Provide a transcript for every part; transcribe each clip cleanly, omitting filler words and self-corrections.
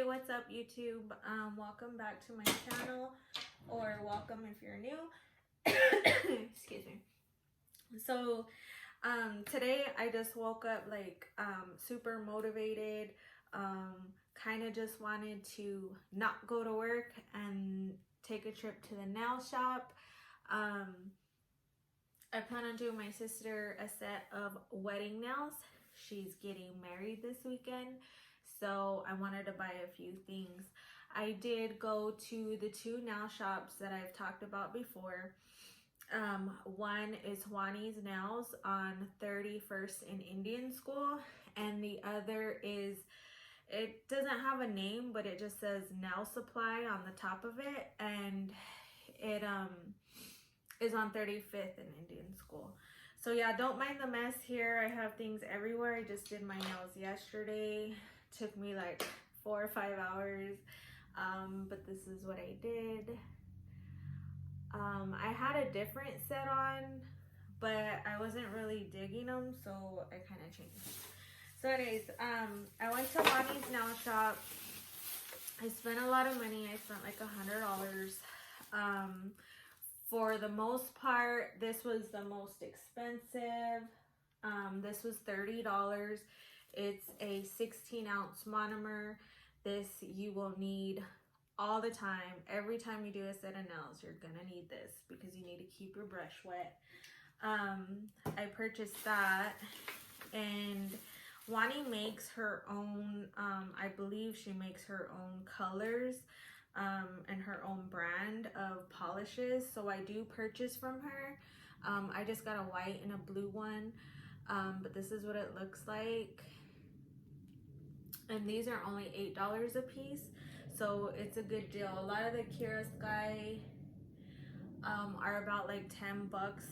Hey, what's up YouTube? Welcome back to my channel, or welcome if you're new. Excuse me. So today I just woke up like super motivated, kind of just wanted to not go to work and take a trip to the nail shop. I plan on doing my sister a set of wedding nails. She's getting married this weekend, so I wanted to buy a few things. I did go to the two nail shops that I've talked about before. One is Juanys Nails on 31st in Indian School, and the other is, it doesn't have a name, but it just says Nail Supply on the top of it, and it is on 35th in Indian School. So yeah, don't mind the mess here. I have things everywhere. I just did my nails yesterday. Took me like 4 or 5 hours, but this is what I did. I had a different set on, but I wasn't really digging them, so I kind of changed. So anyways, I went to Juanys Nail Shop. I spent a lot of money. I spent like $100. For the most part, this was the most expensive. This was $30. It's a 16-ounce monomer. This you will need all the time. Every time you do a set of nails, you're gonna need this because you need to keep your brush wet. I purchased that, and Wani makes her own, I believe she makes her own colors and her own brand of polishes, so I do purchase from her. I just got a white and a blue one, but this is what it looks like, and these are only $8 a piece, so it's a good deal. A lot of the Sky are about like 10 bucks,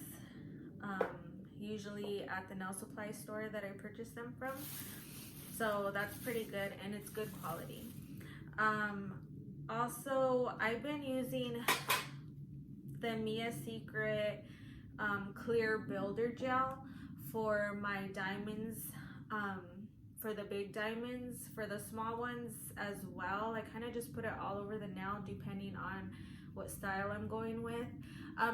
usually at the nail supply store that I purchased them from, so that's pretty good, and it's good quality. Also, I've been using the Mia Secret clear builder gel for my diamonds, for the big diamonds. For the small ones as well, I kind of just put it all over the nail depending on what style I'm going with.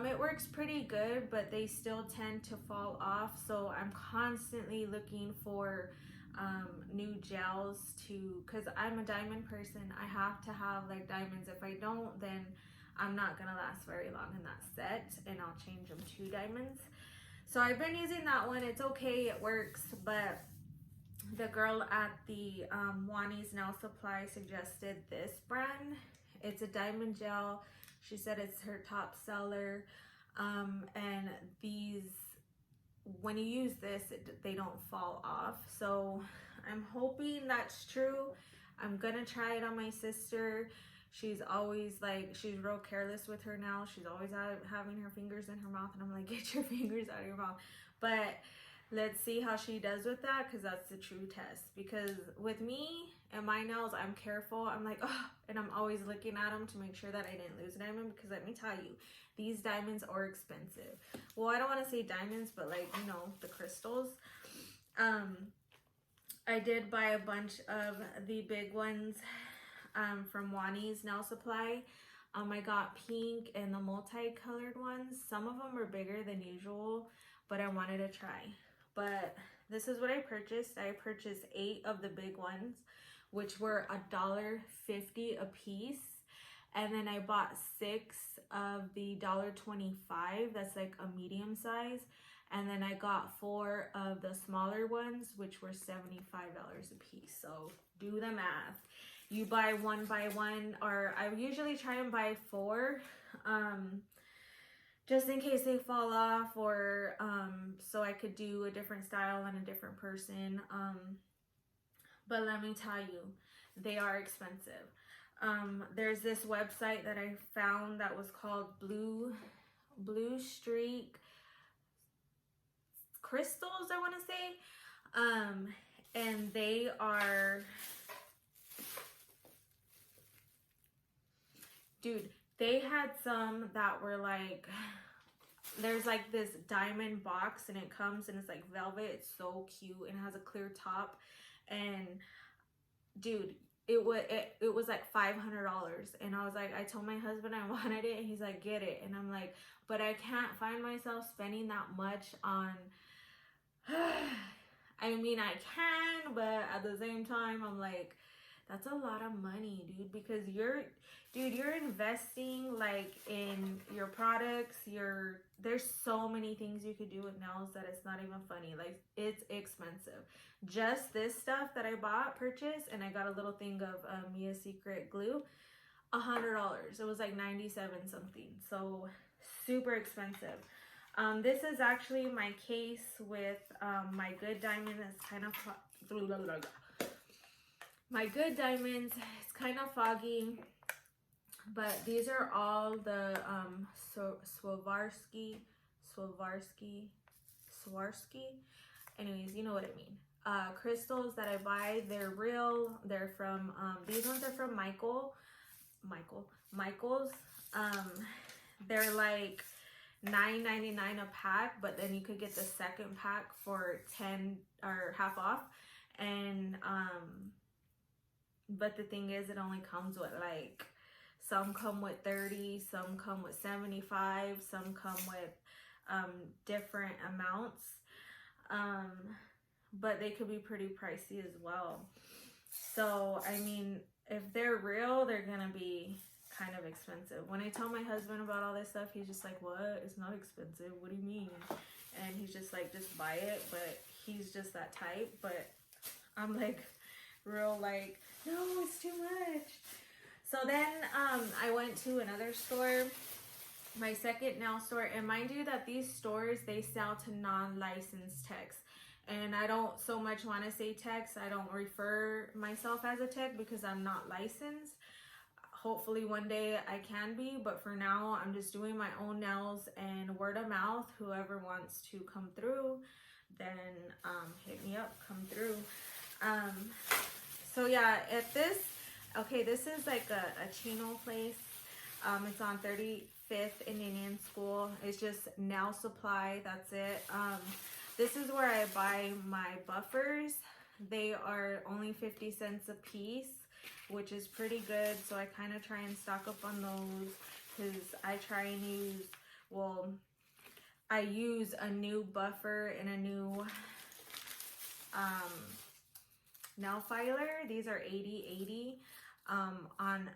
It works pretty good, but they still tend to fall off, so I'm constantly looking for new gels to, because I'm a diamond person. I have to have like diamonds. If I don't, then I'm not gonna last very long in that set, and I'll change them to diamonds. So I've been using that one. It's okay, it works, but the girl at the Juanys Nail Supply suggested this brand. It's a diamond gel. She said it's her top seller, and these, when you use this, they don't fall off, so I'm hoping that's true. I'm gonna try it on my sister. She's always like, she's real careless with her nails. She's always having her fingers in her mouth, and I'm like, get your fingers out of your mouth. But let's see how she does with that, because that's the true test. Because with me and my nails, I'm careful. I'm like, oh, and I'm always looking at them to make sure that I didn't lose a diamond, because let me tell you, these diamonds are expensive. Well, I don't want to say diamonds, but like, you know, the crystals. I did buy a bunch of the big ones from Juanys Nail Supply. I got pink and the multicolored ones. Some of them are bigger than usual, but I wanted to try. But this is what I purchased. I purchased 8 of the big ones, which were $1.50 a piece. And then I bought 6 of the $1.25. That's like a medium size. And then I got 4 of the smaller ones, which were $75 a piece. So do the math. You buy one by one, or I usually try and buy 4. Just in case they fall off, or so I could do a different style on a different person. But let me tell you, they are expensive. There's this website that I found that was called Blue Streak Crystals, I want to say. And they are, dude, they had some that were like, there's like this diamond box, and it comes and it's like velvet. It's so cute and it has a clear top. And dude, it was like $500, and I was like, I told my husband I wanted it, and he's like, get it. And I'm like, but I can't find myself spending that much on I mean, I can, but at the same time, I'm like, that's a lot of money, dude, because you're investing like in your products. There's so many things you could do with nails that it's not even funny. Like, it's expensive. Just this stuff that I purchased, and I got a little thing of Mia Secret glue, $100. It was like 97 something. So super expensive. This is actually my case with my good diamond. That's kind of my good diamonds. It's kind of foggy, but these are all the Swarovski. Anyways, you know what I mean. Crystals that I buy, they're real. They're from these ones are from Michael's. They're like $9.99 a pack, but then you could get the second pack for 10 or half off. And but the thing is, it only comes with like, some come with 30, some come with 75, some come with different amounts, but they could be pretty pricey as well. So I mean, if they're real, they're gonna be kind of expensive. When I tell my husband about all this stuff, he's just like, what? It's not expensive. What do you mean? And he's just like, just buy it. But he's just that type. But I'm like, real like, no, it's too much. So then I went to another store, my second nail store. And mind you that these stores, they sell to non-licensed techs. And I don't so much want to say techs. I don't refer myself as a tech because I'm not licensed. Hopefully one day I can be, but for now I'm just doing my own nails and word of mouth. Whoever wants to come through, then hit me up, come through. So yeah, at this, okay, this is like a chino place. It's on 35th in Indian School. It's just nail supply, that's it. This is where I buy my buffers. They are only 50 cents a piece, which is pretty good. So I kind of try and stock up on those because I try and use, well, I use a new buffer and a new nail filer. These are 80/80 on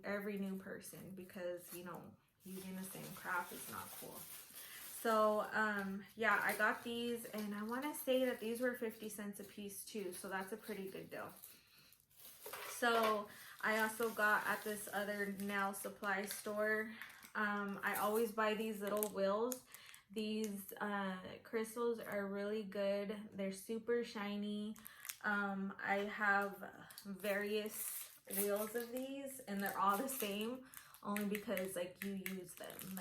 every new person, because you know, using the same crap is not cool. So yeah, I got these, and I want to say that these were 50 cents a piece too, so that's a pretty good deal. So I also got at this other nail supply store, I always buy these little wheels. These crystals are really good. They're super shiny. I have various wheels of these, and they're all the same, only because like you use them.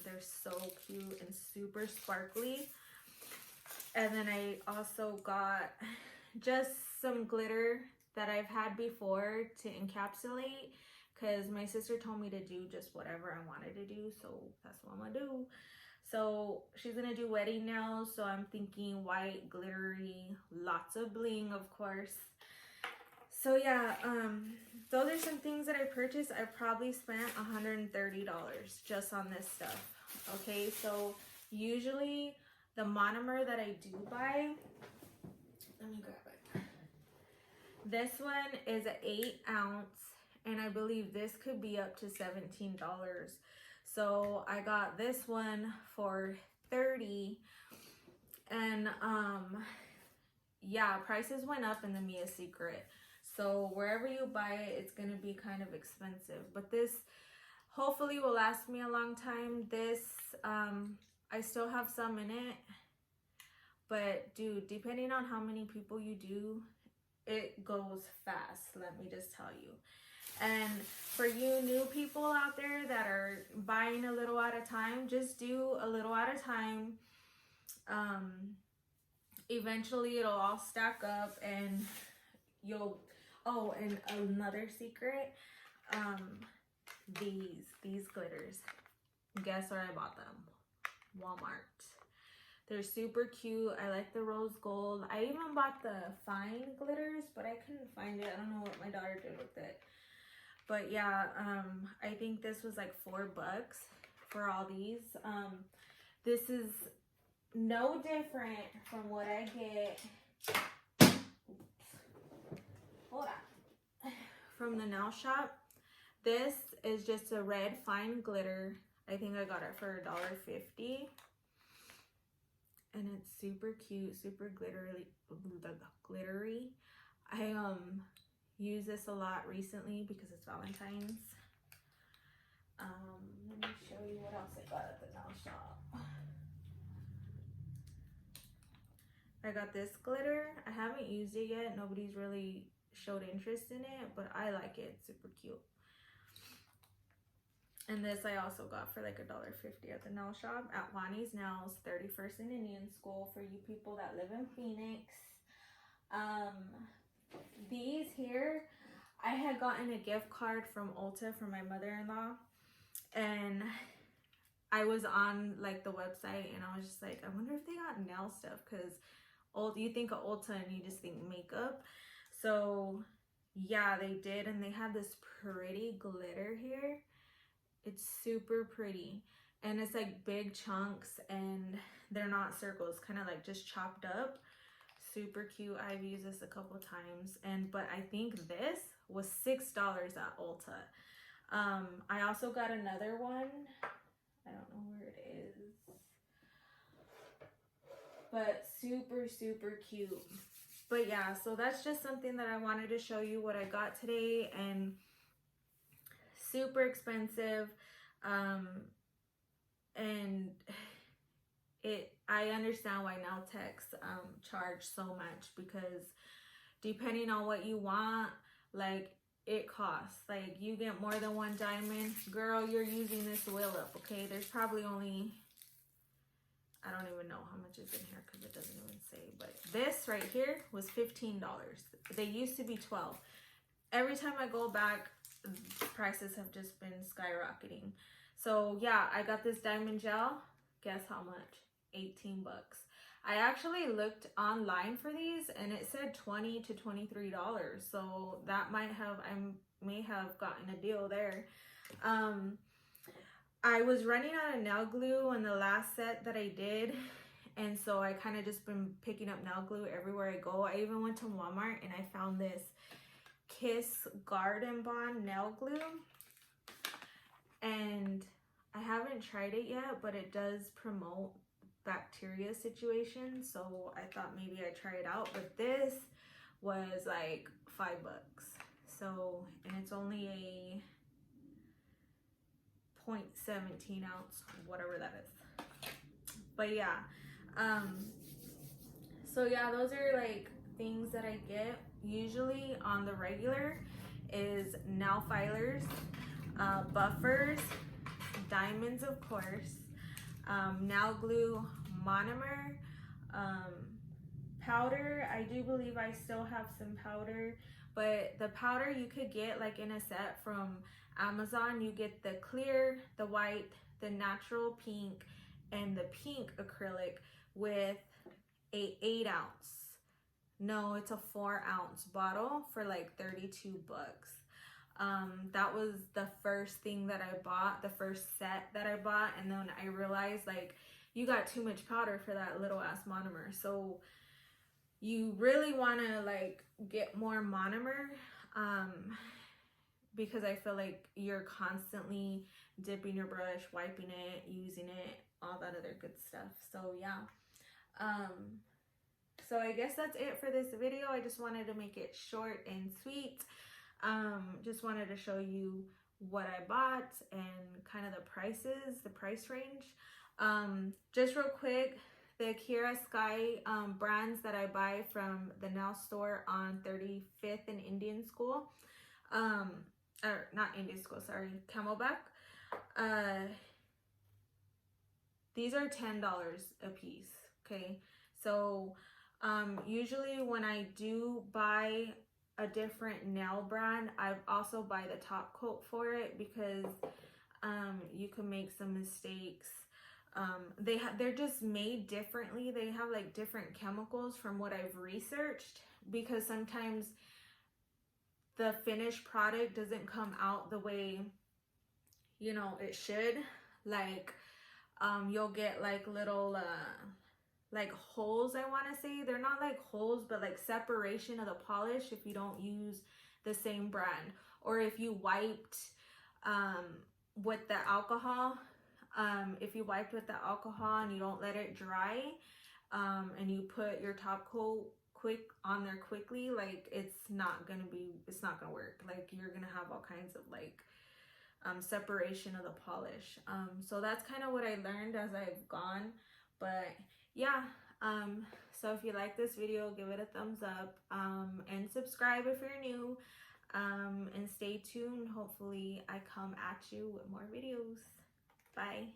They're so cute and super sparkly. And then I also got just some glitter that I've had before to encapsulate, because my sister told me to do just whatever I wanted to do, so that's what I'm gonna do. So she's gonna do wedding nails, so I'm thinking white, glittery, lots of bling, of course. So yeah, those are some things that I purchased. I probably spent $130 just on this stuff. Okay, so usually the monomer that I do buy, let me grab it. This one is an 8 ounce, and I believe this could be up to $17. So I got this one for $30, and yeah, prices went up in the Mia Secret. So wherever you buy it, it's gonna be kind of expensive. But this hopefully will last me a long time. This, I still have some in it. But dude, depending on how many people you do, it goes fast, let me just tell you. And for you new people out there that are buying a little at a time, just do a little at a time. Eventually it'll all stack up, and you'll, oh, and another secret, these glitters, guess where I bought them? Walmart. They're super cute. I like the rose gold. I even bought the fine glitters, but I couldn't find it. I don't know what my daughter did with it. But yeah, I think this was like $4 for all these. This is no different from what I get. Hold on. From the nail shop. This is just a red fine glitter. I think I got it for $1.50. And it's super cute, super glittery. I use this a lot recently because it's Valentine's. Let me show you what else I got at the nail shop. I got this glitter. I haven't used it yet. Nobody's really showed interest in it, but I like it. It's super cute. And this I also got for like $1.50 at the nail shop at Juanys Nails, 31st and Indian School, for you people that live in Phoenix. These here, I had gotten a gift card from Ulta for my mother-in-law, and I was on like the website and I was just like, I wonder if they got nail stuff, because you think of Ulta and you just think makeup. So yeah, they did, and they had this pretty glitter here. It's super pretty, and it's like big chunks, and they're not circles, kind of like just chopped up. Super cute. I've used this a couple times, but I think this was $6 at Ulta. I also got another one. I don't know where it is, but super, super cute. But yeah, so that's just something that I wanted to show you what I got today, and super expensive. And I understand why nail techs charge so much, because depending on what you want, like, it costs. Like, you get more than one diamond, girl, you're using this wheel up, okay? There's probably only, I don't even know how much is in here because it doesn't even say, but this right here was $15. They used to be $12. Every time I go back, prices have just been skyrocketing. So yeah, I got this diamond gel. Guess how much? $18. I actually looked online for these and it said $20 to $23. So that I may have gotten a deal there. I was running out of nail glue on the last set that I did, and so I kind of just been picking up nail glue everywhere I go. I even went to Walmart and I found this Kiss Garden Bond nail glue, and I haven't tried it yet, but it does promote bacteria situation, so I thought maybe I'd try it out. But this was like $5. So, and it's only a 0.17 ounce, whatever that is. But yeah, so yeah, those are like things that I get usually on the regular is nail filers, buffers, diamonds, of course, nail glue, monomer, powder. I do believe I still have some powder, but the powder you could get like in a set from Amazon. You get the clear, the white, the natural pink, and the pink acrylic with a 8 ounce. No, it's a 4 ounce bottle for like $32. That was the first thing that I bought, the first set that I bought, and then I realized like you got too much powder for that little ass monomer. So you really want to like get more monomer, because I feel like you're constantly dipping your brush, wiping it, using it, all that other good stuff. So yeah, so I guess that's it for this video. I just wanted to make it short and sweet. Just wanted to show you what I bought and kind of the prices, the price range. Just real quick, the Kira Sky brands that I buy from the nail store on 35th and Indian School, or not Indian School, sorry, Camelback. These are $10 a piece, okay? So usually when I do buy a different nail brand, I also buy the top coat for it, because you can make some mistakes they're just made differently. They have like different chemicals from what I've researched, because sometimes the finished product doesn't come out the way, you know, it should. Like you'll get like little like holes, I want to say. They're not like holes, but like separation of the polish if you don't use the same brand, or if you wiped with the alcohol. If you wiped with the alcohol and you don't let it dry, and you put your top coat quick on there quickly, like it's not gonna work. Like you're gonna have all kinds of like separation of the polish. So that's kind of what I learned as I've gone. But yeah, so if you like this video, give it a thumbs up, and subscribe if you're new, and stay tuned. Hopefully I come at you with more videos. Bye.